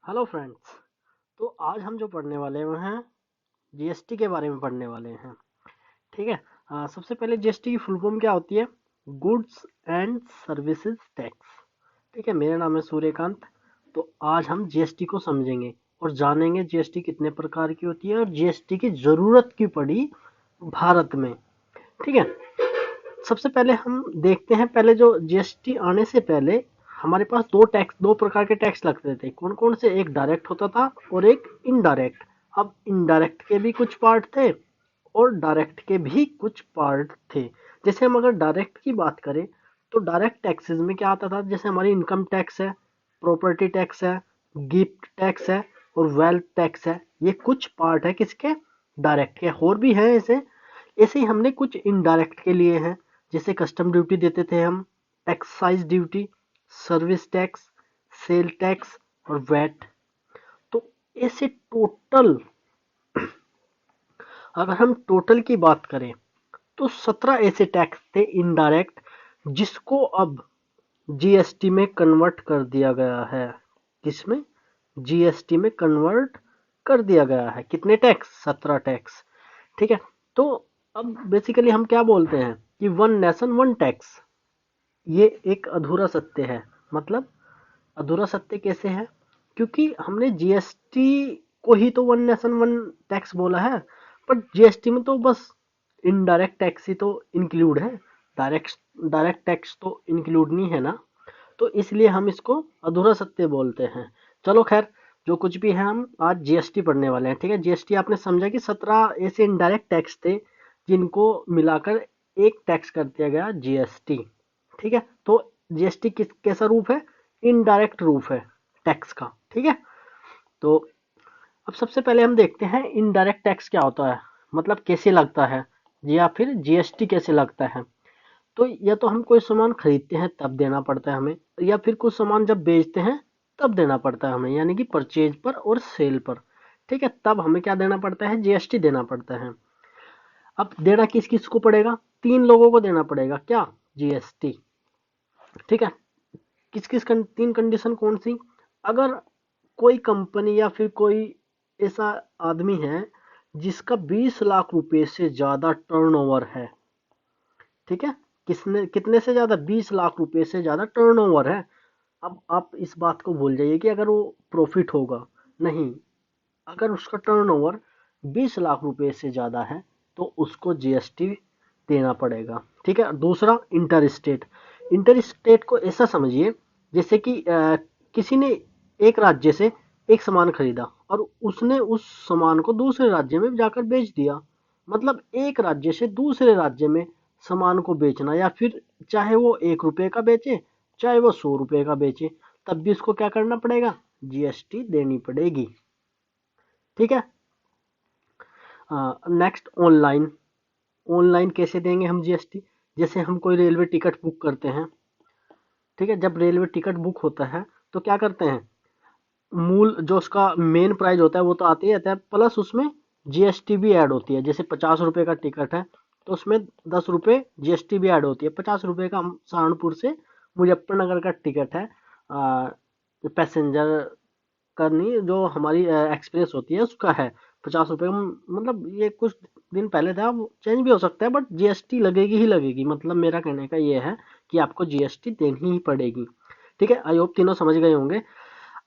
Hello friends. तो आज हम जो पढ़ने वाले हैं जीएसटी के बारे में पढ़ने वाले हैं। ठीक है। सबसे पहले जीएसटी की फुल फॉर्म क्या होती है? Goods and services tax. ठीक है, मेरा नाम है सूर्यकांत। तो आज हम जीएसटी को समझेंगे और जानेंगे जीएसटी कितने प्रकार की होती है और जीएसटी की जरूरत क्यों पड़ी भारत में। ठीक है। सबसे पहले हम देखते हैं, पहले जो जीएसटी आने से पहले हमारे पास दो प्रकार के टैक्स लगते थे। कौन कौन से? एक डायरेक्ट होता था और एक इनडायरेक्ट। अब इनडायरेक्ट के भी कुछ पार्ट थे और डायरेक्ट के भी कुछ पार्ट थे। जैसे हम अगर डायरेक्ट की बात करें तो डायरेक्ट टैक्सेस में क्या आता था? जैसे हमारी इनकम टैक्स है, प्रॉपर्टी टैक्स है, गिफ्ट टैक्स है और वेल्थ टैक्स है। ये कुछ पार्ट है किसके? डायरेक्ट के। और भी है ऐसे। ऐसे ही हमने कुछ इनडायरेक्ट के लिए हैं, जैसे कस्टम ड्यूटी देते थे हम, excise duty, service tax, sale tax और वैट। तो ऐसे टोटल, अगर हम टोटल की बात करें तो 17 ऐसे टैक्स थे इनडायरेक्ट, जिसको अब जीएसटी में कन्वर्ट कर दिया गया है। किसमें? जीएसटी में कन्वर्ट कर दिया गया है। कितने टैक्स? 17 टैक्स। ठीक है। तो अब बेसिकली हम क्या बोलते हैं कि वन नेशन वन टैक्स, ये एक अधूरा सत्य है। मतलब अधूरा सत्य कैसे है? क्योंकि हमने जीएसटी को ही तो वन नेशन वन टैक्स बोला है, पर जीएसटी में तो बस इनडायरेक्ट टैक्स ही तो इंक्लूड है, डायरेक्ट डायरेक्ट टैक्स तो इंक्लूड नहीं है ना। तो इसलिए हम इसको अधूरा सत्य बोलते हैं। चलो खैर, जो कुछ भी है, हम आज जीएसटी पढ़ने वाले हैं। ठीक है। जीएसटी आपने समझा कि 17 ऐसे इनडायरेक्ट टैक्स थे जिनको मिलाकर एक टैक्स कर दिया गया, जीएसटी। ठीक है। तो जीएसटी किस कैसा रूप है? इनडायरेक्ट रूप है टैक्स का। ठीक है। तो अब सबसे पहले हम देखते हैं इनडायरेक्ट टैक्स क्या होता है, मतलब कैसे लगता है, या फिर जीएसटी कैसे लगता है। तो या तो हम कोई सामान खरीदते हैं तब देना पड़ता है हमें, या फिर कुछ सामान जब बेचते हैं तब देना पड़ता है हमें, यानी कि परचेज पर और सेल पर। ठीक है। तब हमें क्या देना पड़ता है? जीएसटी देना पड़ता है। अब देना किस किस को पड़ेगा? 3 लोगों को देना पड़ेगा। क्या? जीएसटी। ठीक है। किस किस 3 कंडीशन कौन सी? अगर कोई कंपनी या फिर कोई ऐसा आदमी है जिसका 20 लाख रुपए से ज्यादा टर्नओवर है। ठीक है। किसने कितने से ज्यादा? 20 लाख रुपए से ज्यादा टर्नओवर है। अब आप इस बात को भूल जाइए कि अगर वो प्रॉफिट होगा, नहीं। अगर उसका टर्नओवर 20 लाख रुपए से ज्यादा है तो उसको जीएसटी देना पड़ेगा। ठीक है। दूसरा, इंटर स्टेट। इंटर स्टेट को ऐसा समझिए जैसे कि किसी ने एक राज्य से एक सामान खरीदा और उसने उस सामान को दूसरे राज्य में जाकर बेच दिया। मतलब एक राज्य से दूसरे राज्य में सामान को बेचना, या फिर चाहे वो 1 रुपए का बेचे चाहे वो 100 रुपए का बेचे, तब भी उसको क्या करना पड़ेगा? जीएसटी देनी पड़ेगी। ठीक है। Next, online. ऑनलाइन कैसे देंगे हम जीएसटी? जैसे हम कोई रेलवे टिकट बुक करते हैं। ठीक है। जब रेलवे टिकट बुक होता है तो क्या करते हैं? मूल जो उसका मेन प्राइस होता है वो तो आते ही रहता है, प्लस उसमें जीएसटी भी ऐड होती है। जैसे 50 रुपए का टिकट है तो उसमें 10 रुपए जीएसटी भी ऐड होती है। 50 रुपए का सहारनपुर से मुजफ्फरनगर का टिकट है, पैसेंजर का नहीं, जो हमारी एक्सप्रेस होती है उसका है 50 रुपये। मतलब ये कुछ दिन पहले था, अब चेंज भी हो सकता है, बट जीएसटी लगेगी ही लगेगी। मतलब मेरा कहने का ये है कि आपको जीएसटी देनी ही पड़ेगी। ठीक है। आई होप तीनों समझ गए होंगे।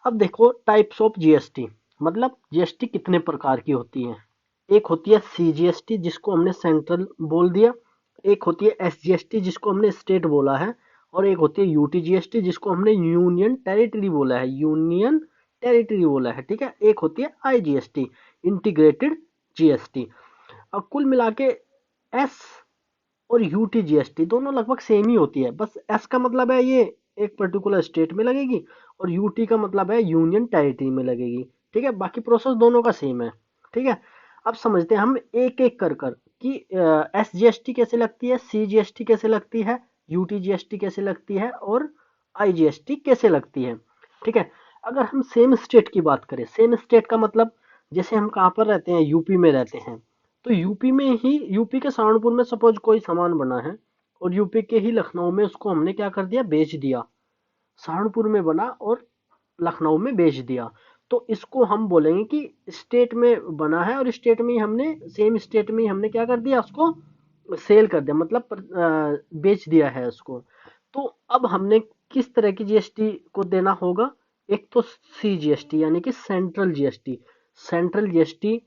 अब देखो टाइप्स ऑफ जीएसटी, मतलब जीएसटी कितने प्रकार की होती है। एक होती है सीजीएसटी, जिसको हमने सेंट्रल बोल दिया। एक होती है एसजीएसटी, जिसको हमने स्टेट बोला है। और एक होती है यूटीजीएसटी, जिसको हमने यूनियन टेरिटरी बोला है, यूनियन टेरिटरी बोला है। ठीक है। एक होती है आईजीएसटी, इंटीग्रेटेड जीएसटी। अब कुल मिला के एस और यूटीजीएसटी दोनों लगभग सेम ही होती है। बस एस का मतलब है ये एक पर्टिकुलर स्टेट में लगेगी, और यूटी का मतलब है यूनियन टेरिटरी में लगेगी। ठीक है। बाकी प्रोसेस दोनों का सेम है। ठीक है। अब समझते हैं हम एक एक कर कर कि एस जीएसटी कैसे लगती है, सी जीएसटी कैसे लगती है, यूटी जीएसटी कैसे लगती है और आई जीएसटी कैसे लगती है। ठीक है। अगर हम सेम स्टेट की बात करें, सेम स्टेट का मतलब जैसे हम कहाँ पर रहते हैं? यूपी में रहते हैं। तो यूपी में ही, यूपी के सहारनपुर में सपोज कोई सामान बना है और यूपी के ही लखनऊ में उसको हमने क्या कर दिया? बेच दिया। सहारनपुर में बना और लखनऊ में बेच दिया। तो इसको हम बोलेंगे कि स्टेट में बना है और स्टेट में ही हमने सेम स्टेट में ही हमने क्या कर दिया, उसको सेल कर दिया, मतलब बेच दिया है उसको। तो अब हमने किस तरह की जीएसटी को देना होगा? एक तो सीजीएसटी यानी कि सेंट्रल जीएसटी। सेंट्रल जीएसटी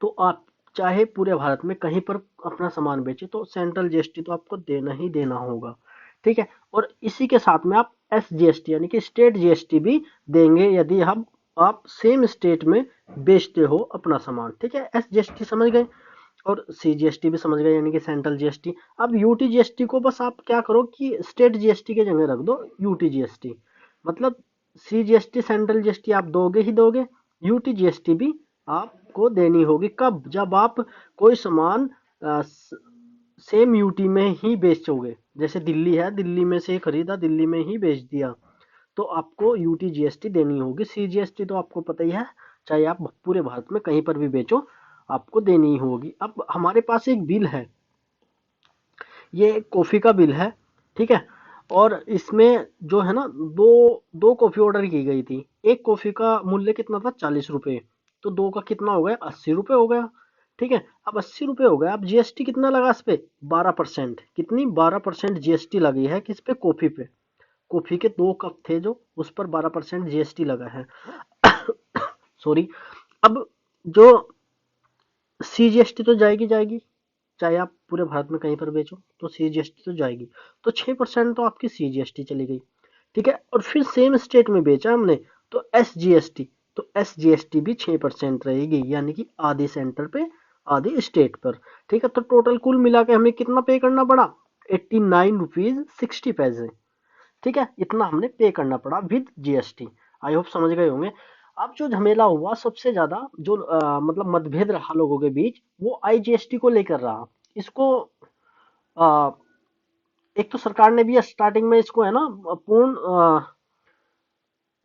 तो आप चाहे पूरे भारत में कहीं पर अपना सामान बेचे तो सेंट्रल जीएसटी तो आपको देना ही देना होगा, ठीक है। और इसी के साथ में आप एसजीएसटी यानी कि स्टेट जीएसटी भी देंगे यदि हम आप सेम स्टेट में बेचते हो अपना सामान, ठीक है। एसजीएसटी समझ गए और सीजीएसटी भी समझ गए यानी कि सेंट्रल जीएसटी। अब यूटी जीएसटी को बस आप क्या करो कि स्टेट जीएसटी के जगह रख दो यूटी जीएसटी, मतलब सीजीएसटी सेंट्रल जीएसटी आप दोगे ही दोगे, यूटी जीएसटी भी आपको देनी होगी। कब? जब आप कोई सामान सेम यूटी में ही बेचोगे, जैसे दिल्ली है, दिल्ली में से खरीदा, दिल्ली में ही बेच दिया, तो आपको यूटी जीएसटी देनी होगी। सीजीएसटी तो आपको पता ही है, चाहे आप पूरे भारत में कहीं पर भी बेचो आपको देनी ही होगी। अब हमारे पास एक बिल है, ये कॉफ़ी का बिल है, ठीक है। और इसमें जो है ना, दो दो कॉफ़ी ऑर्डर की गई थी। एक कॉफ़ी का मूल्य कितना था? 40 रुपये। तो दो का कितना हो गया? 80 रुपये हो गया, ठीक है। अब 80 रुपये हो गया। अब जीएसटी कितना लगा इस पे? 12%। कितनी? 12% जीएसटी लगी है किस पे? कॉफ़ी पे। कॉफ़ी के 2 कप थे जो, उस पर 12% जीएसटी लगा है। सॉरी। अब जो सीजीएसटी तो जाएगी जाएगी, चाहे आप पूरे भारत में कहीं पर बेचो तो सीजीएसटी तो जाएगी। तो 6% तो आपकी सीजीएसटी चली गई, ठीक है। और फिर सेम स्टेट में बेचा हमने तो एसजीएसटी, तो एसजीएसटी भी 6% रहेगी, यानी कि आधी सेंटर पे आधी स्टेट पर, ठीक है। तो टोटल कुल मिला के हमें कितना पे करना पड़ा? 89 रुपीज 60 पैसे, ठीक है। इतना हमने पे करना पड़ा विद जीएसटी। आई होप समझ गए होंगे। अब जो झमेला हुआ सबसे ज्यादा, जो मतलब मतभेद रहा लोगों के बीच, वो आईजीएसटी को लेकर रहा। इसको आ, एक तो सरकार ने भी स्टार्टिंग में इसको है ना पूर्ण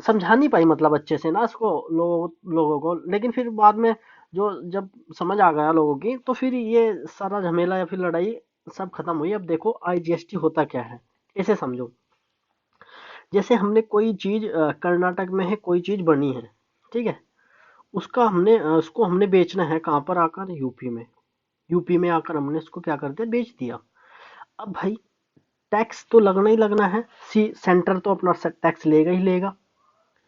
समझा नहीं पाई, मतलब अच्छे से ना इसको लोगों को, लेकिन फिर बाद में जो जब समझ आ गया लोगों की, तो फिर ये सारा झमेला या फिर लड़ाई सब खत्म हुई। अब देखो आईजीएसटी होता क्या है, ऐसे समझो। जैसे हमने कोई चीज कर्नाटक में है, कोई चीज बनी है, ठीक है। उसको हमने बेचना है कहाँ पर आकर? यूपी में। यूपी में आकर हमने इसको क्या कर दिया? बेच दिया। अब भाई टैक्स तो लगना ही लगना है। सेंटर तो अपना टैक्स लेगा ही लेगा,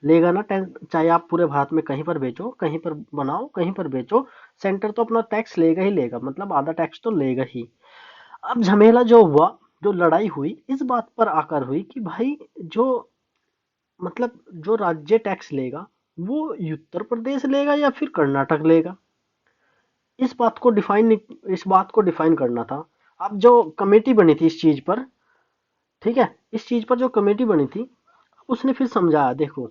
लेगा ना टैक्स, चाहे आप पूरे भारत में कहीं पर बेचो, कहीं पर बनाओ, कहीं पर बेचो, सेंटर तो अपना टैक्स लेगा ही लेगा, मतलब आधा टैक्स तो लेगा ही। अब झमेला जो हुआ, जो लड़ाई हुई, इस बात पर आकर हुई कि भाई जो मतलब जो राज्य टैक्स लेगा वो उत्तर प्रदेश लेगा या फिर कर्नाटक लेगा, इस बात को डिफाइन करना था। अब जो कमेटी बनी थी इस चीज पर, ठीक है, इस चीज पर जो कमेटी बनी थी, उसने फिर समझाया, देखो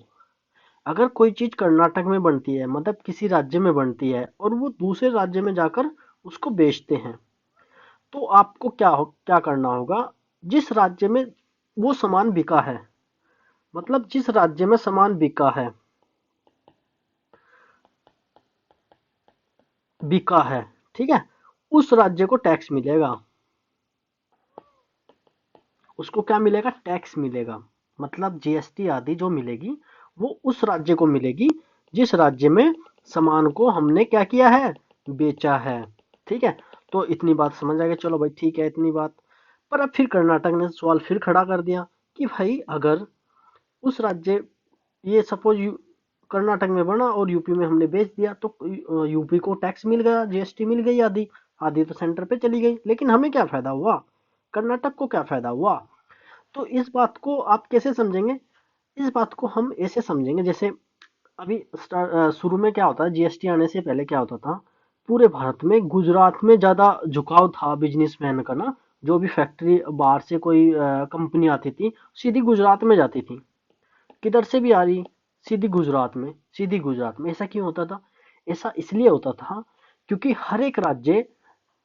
अगर कोई चीज कर्नाटक में बनती है, मतलब किसी राज्य में बनती है, और वो दूसरे राज्य में जाकर उसको बेचते हैं, तो आपको क्या करना होगा? जिस राज्य में वो सामान बिका है, मतलब जिस राज्य में सामान बिका है, ठीक है, उस राज्य को टैक्स मिलेगा। उसको क्या मिलेगा? टैक्स मिलेगा। मतलब जीएसटी आदि जो मिलेगी वो उस राज्य को मिलेगी जिस राज्य में सामान को हमने क्या किया है? बेचा है, ठीक है। तो इतनी बात समझ आ गई, चलो भाई ठीक है इतनी बात। पर अब फिर कर्नाटक ने सवाल फिर खड़ा कर दिया कि भाई अगर उस राज्य, ये सपोज कर्नाटक में बना और यूपी में हमने बेच दिया, तो यूपी को टैक्स मिल गया, जीएसटी मिल गई आधी, आधी तो सेंटर पे चली गई, लेकिन हमें क्या फायदा हुआ? कर्नाटक को क्या फायदा हुआ? तो इस बात को आप कैसे समझेंगे? इस बात को हम ऐसे समझेंगे, जैसे अभी शुरू में क्या होता है, जीएसटी आने से पहले क्या होता था, पूरे भारत में गुजरात में ज्यादा झुकाव था बिजनेसमैन का ना। जो भी फैक्ट्री बाहर से कोई कंपनी आती थी, सीधी गुजरात में जाती थी। किधर से भी आ रही, सीधी गुजरात में, सीधी गुजरात में। ऐसा क्यों होता था? ऐसा इसलिए होता था क्योंकि हर एक राज्य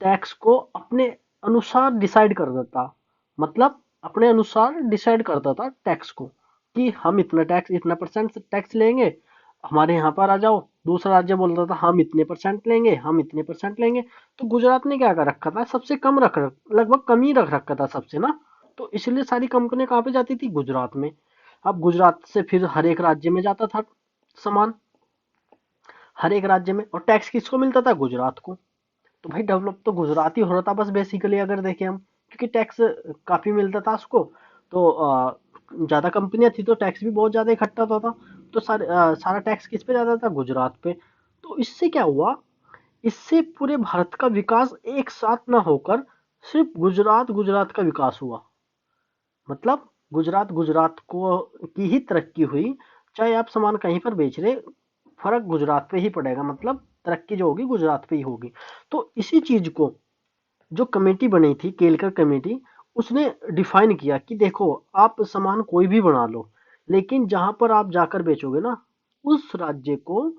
टैक्स को अपने अनुसार डिसाइड कर देता, मतलब अपने अनुसार डिसाइड करता था टैक्स को, कि हम इतना टैक्स, इतना परसेंट टैक्स लेंगे, हमारे यहाँ पर आ जाओ। दूसरा राज्य बोलता था हम इतने परसेंट लेंगे, हम इतने परसेंट लेंगे। तो गुजरात ने क्या कर रखा था? सबसे कम लगभग कम ही रख रखा था सबसे ना। तो इसलिए सारी कंपनी कहाँ पे जाती थी? गुजरात में। अब गुजरात से फिर हर एक राज्य में जाता था सामान हर एक राज्य में। और टैक्स किसको मिलता था? गुजरात को। तो भाई डेवलप तो गुजरात ही हो रहा था बस बेसिकली अगर देखें हम, क्योंकि टैक्स काफी मिलता था उसको। तो ज्यादा कंपनियां थी तो टैक्स भी बहुत ज्यादा इकट्ठा होता था। तो सारा टैक्स किस पे जाता था? गुजरात पे। तो इससे क्या हुआ? इससे पूरे भारत का विकास एक साथ ना होकर सिर्फ गुजरात गुजरात का विकास हुआ। मतलब गुजरात गुजरात को की ही तरक्की हुई। चाहे आप सामान कहीं पर बेच रहे, फर्क गुजरात पे ही पड़ेगा, मतलब तरक्की जो होगी गुजरात पे ही होगी। तो इसी चीज को जो कमेटी बनी थी, केलकर कमेटी, उसने डिफाइन किया कि देखो आप सामान कोई भी बना लो, लेकिन जहां पर आप जाकर बेचोगे ना, उस राज्य को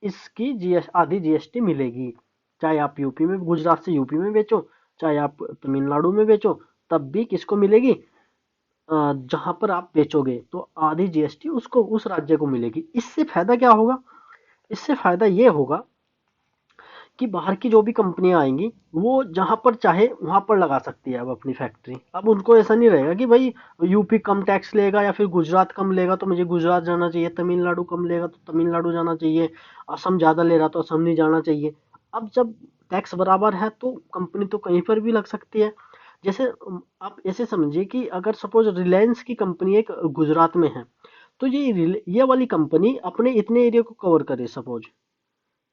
इसकी आधी जीएसटी मिलेगी। चाहे आप यूपी में, गुजरात से यूपी में बेचो, चाहे आप तमिलनाडु में बेचो, तब भी किसको मिलेगी? जहां पर आप बेचोगे तो आधी जीएसटी उसको, उस राज्य को मिलेगी। इससे फायदा क्या होगा? इससे फायदा ये होगा कि बाहर की जो भी कंपनियां आएंगी वो जहां पर चाहे वहां पर लगा सकती है अब अपनी फैक्ट्री। अब उनको ऐसा नहीं रहेगा कि भाई यूपी कम टैक्स लेगा या फिर गुजरात कम लेगा तो मुझे गुजरात जाना चाहिए, तमिलनाडु कम लेगा तो तमिलनाडु जाना चाहिए, असम ज्यादा ले रहा तो असम नहीं जाना चाहिए। अब जब टैक्स बराबर है तो कंपनी तो कहीं पर भी लग सकती है। जैसे आप ऐसे समझिए कि अगर सपोज रिलायंस की कंपनी एक गुजरात में है, तो ये वाली कंपनी अपने इतने एरिया को कवर करे सपोज,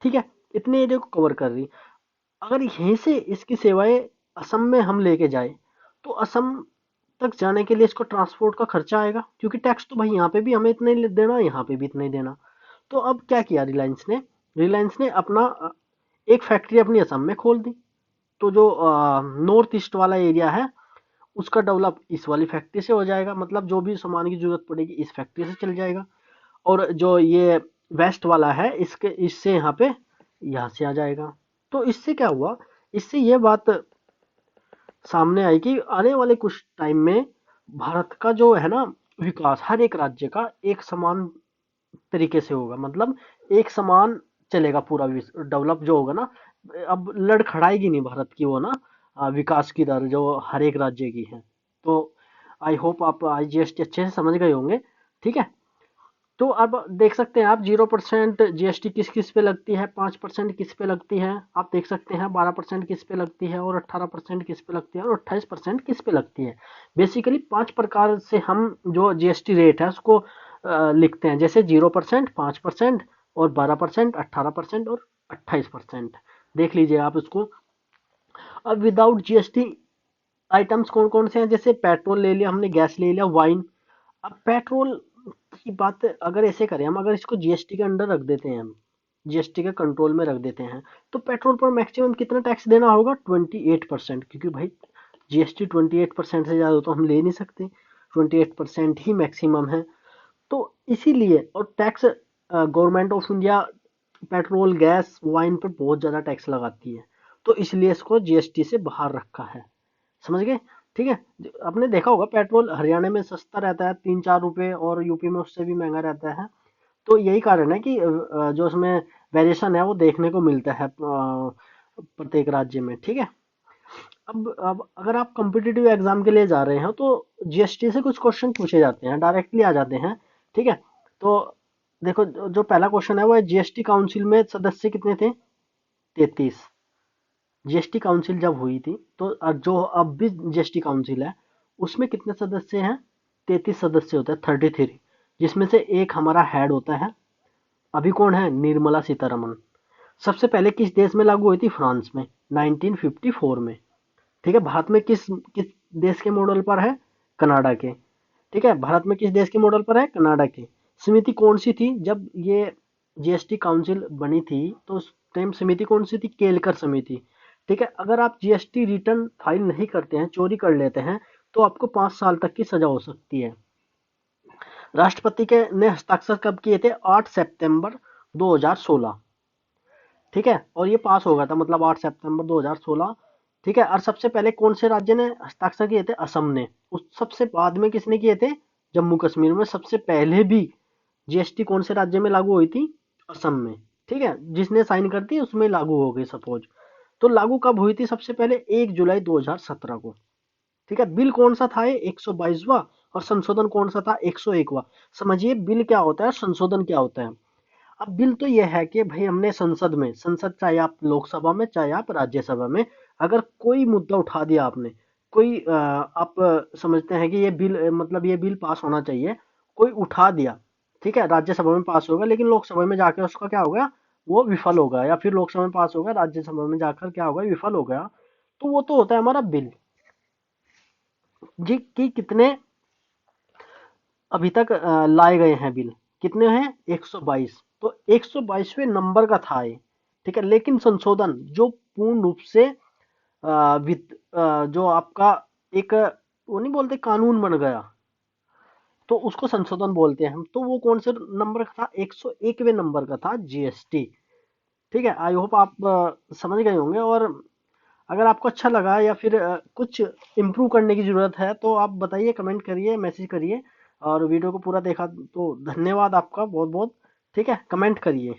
ठीक है, इतने एरिया को कवर कर रही। अगर यहीं से इसकी सेवाएं असम में हम लेके जाए, तो असम तक जाने के लिए इसको ट्रांसपोर्ट का खर्चा आएगा, क्योंकि टैक्स तो भाई यहाँ पे भी हमें इतना ही देना, यहाँ पे भी इतना ही देना। तो अब क्या किया रिलायंस ने अपना एक फैक्ट्री अपनी असम में खोल दी। तो जो नॉर्थ ईस्ट वाला एरिया है उसका डेवलप इस वाली फैक्ट्री से हो जाएगा, मतलब जो भी सामान की जरूरत पड़ेगी इस फैक्ट्री से चल जाएगा। और जो ये वेस्ट वाला है इसके इससे यहाँ से आ जाएगा। तो इससे क्या हुआ? इससे ये बात सामने आई कि आने वाले कुछ टाइम में भारत का जो है ना विकास, हर एक राज्य का एक समान तरीके से होगा, मतलब एक समान चलेगा पूरा डेवलप जो होगा ना। अब लड़खड़ाएगी नहीं भारत की वो ना विकास की दर जो हर एक राज्य की है। तो आई होप आप आईजीएसटी अच्छे से समझ गए होंगे। ठीक है, तो अब देख सकते हैं आप 0% जीएसटी किस किस पे लगती है, 5% किस पे लगती है, आप देख सकते हैं 12% किस पे लगती है, और 18% किस पे लगती है, और 28% किस पे लगती है। बेसिकली 5 प्रकार से हम जो जीएसटी रेट है उसको लिखते हैं, जैसे 0%, 5%, और 12%, 18% और 28%। देख लीजिए आप इसको। अब विदाउट जीएसटी आइटम्स कौन कौन से हैं? जैसे पेट्रोल ले लिया हमने, गैस ले लिया, वाइन। अब पेट्रोल की बात अगर ऐसे करें हम, अगर इसको जीएसटी के अंडर रख देते हैं, हम जीएसटी के कंट्रोल में रख देते हैं, तो पेट्रोल पर मैक्सिमम कितना टैक्स देना होगा? 28%, क्योंकि भाई जीएसटी 28% से ज़्यादा तो हम ले नहीं सकते, 28% ही मैक्सिमम है। तो इसीलिए, और tax government of India petrol gas wine पर बहुत ज़्यादा टैक्स लगाती है, तो इसलिए इसको जीएसटी से बाहर रखा है। समझ गए? ठीक है। आपने देखा होगा पेट्रोल हरियाणा में सस्ता रहता है 3-4 रुपए, और यूपी में उससे भी महंगा रहता है। तो यही कारण है कि जो उसमें वेरिएशन है वो देखने को मिलता है प्रत्येक राज्य में। ठीक है। अब अगर आप कॉम्पिटिटिव एग्जाम के लिए जा रहे हैं तो जीएसटी से कुछ क्वेश्चन पूछे जाते हैं, डायरेक्टली आ जाते हैं। ठीक है। तो देखो जो पहला क्वेश्चन है वो है, जीएसटी काउंसिल में सदस्य कितने थे? 33। जीएसटी काउंसिल जब हुई थी तो जो अब भी जीएसटी काउंसिल है उसमें कितने सदस्य हैं? 33 सदस्य होते हैं, 33, जिसमें से एक हमारा हेड होता है। अभी कौन है? निर्मला सीतारमन। सबसे पहले किस देश में लागू हुई थी? फ्रांस में, 1954 में। ठीक है। भारत में किस किस देश के मॉडल पर है? कनाडा के। ठीक है, भारत में किस देश के मॉडल पर है? कनाडा के। समिति कौन सी थी जब ये जीएसटी काउंसिल बनी थी? तो उस टाइम समिति कौन सी थी? केलकर समिति। ठीक है। अगर आप जीएसटी रिटर्न फाइल नहीं करते हैं, चोरी कर लेते हैं, तो आपको 5 साल तक की सजा हो सकती है। राष्ट्रपति के ने हस्ताक्षर कब किए थे? 8 सितंबर 2016। ठीक है, और ये पास हो गया था, मतलब 8 सितंबर 2016। ठीक है। और सबसे पहले कौन से राज्य ने हस्ताक्षर किए थे? असम ने। उस सबसे बाद में किसने किए थे? जम्मू कश्मीर में। सबसे पहले भी जीएसटी कौन से राज्य में लागू हुई थी? असम में। ठीक है, जिसने साइन कर दी उसमें लागू हो गई सपोज। तो लागू कब हुई थी? सबसे पहले 1 जुलाई 2017 को। ठीक है। बिल कौन सा था? ये 122वां। और संशोधन कौन सा था? 101वां। समझिए बिल क्या होता है, संशोधन क्या होता है। अब बिल तो ये है कि भाई हमने संसद चाहे आप लोकसभा में चाहे आप राज्यसभा में, अगर कोई मुद्दा उठा दिया आपने, कोई आप समझते हैं कि ये बिल मतलब ये बिल पास होना चाहिए, कोई उठा दिया, ठीक है, राज्यसभा में पास होगा लेकिन लोकसभा में जाकर उसका क्या होगा, वो विफल होगा, या फिर लोकसभा में पास होगा राज्यसभा में जाकर क्या होगा, विफल हो गया, तो वो तो होता है हमारा बिल। जी कि कितने अभी तक लाए गए हैं बिल, कितने हैं, 122। तो 122वें नंबर का था ये, ठीक है, लेकिन संशोधन जो पूर्ण रूप से जो आपका एक वो नहीं बोलते कानून बन गया, तो उसको संशोधन बोलते हैं हम, तो वो कौन से नंबर का था, 101वें नंबर का था जीएसटी। ठीक है, आई होप आप समझ गए होंगे। और अगर आपको अच्छा लगा या फिर कुछ इम्प्रूव करने की ज़रूरत है तो आप बताइए, कमेंट करिए, मैसेज करिए। और वीडियो को पूरा देखा तो धन्यवाद आपका बहुत बहुत। ठीक है, कमेंट करिए।